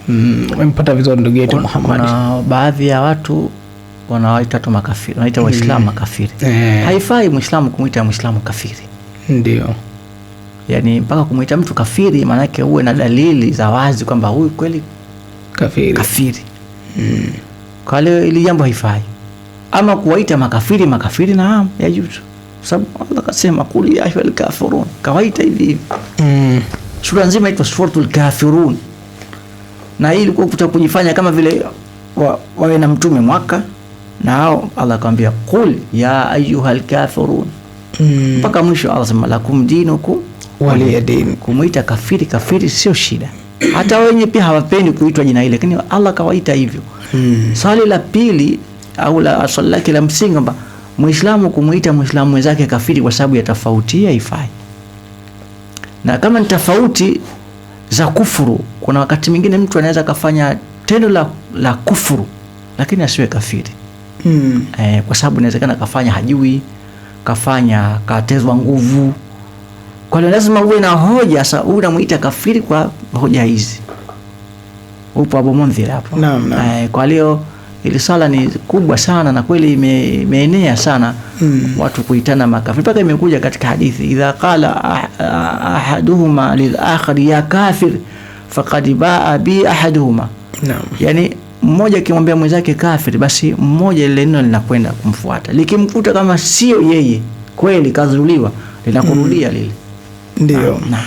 Umempata vizuri ndugu yetu Muhammad. Kuna baadhi ya watu wanawaita tu makafiri, wanaita Waislamu makafiri. Haifai Muislamu kumuita Muislamu kafiri. Ndio. Yaani mpaka kumuita mtu kafiri maana yake uwe na dalili za wazi kwamba huyu kweli kafiri. Kwa hiyo ili jambo haifai. Ama kuwaita makafiri naam yajuzu. Sababu Allah kasema kuli ya ayyuhal kafirun. Kawaita hivi. Sura nzima inaitwa suratul kafirun. Na hii ilikuwa kujifanya kama vile wawe na mtume mwaka na hao Allah akamwambia qul ya ayyuhal kafirun. Mpaka mwisho Allah sema lakum dinukum waliyadin. Kumuita kafiri sio shida. Hata wenye pia hawapendi kuitwa jina ile, lakini Allah kawaita hivyo. Swali la pili au la swali lake la msingi kwamba Muislamu kumuita Muislamu mwenzake kafiri kwa sababu ya tofauti haifai. Na kama ni tofauti za kufuru, kuna wakati mwingine mtu anaweza kafanya tendo la kufuru lakini asiwe kafiri. Kwa sababu inawezekana kafanya hajui, kafanya katezwa nguvu. Kwa hiyo lazima uwe na hoja. Sasa unamuita kafiri kwa hoja hizi. Upo Abu Mundhir hapo. Naam. Kwa hiyo ili sala ni kubwa sana na kweli imeenea sana watu kuitana makafiri. Mpaka imekuja katika hadithi idha qala ahaduhuma lil akhar ya kafir faqad baa bi ahaduhuma. Naam. Yani mmoja akimwambia mwenzake kafiri basi mmoja ile neno linakwenda kumfuata. Likimkuta kama sio yeye kweli kadhululiwa linakurudia lile. Ndio. Naam.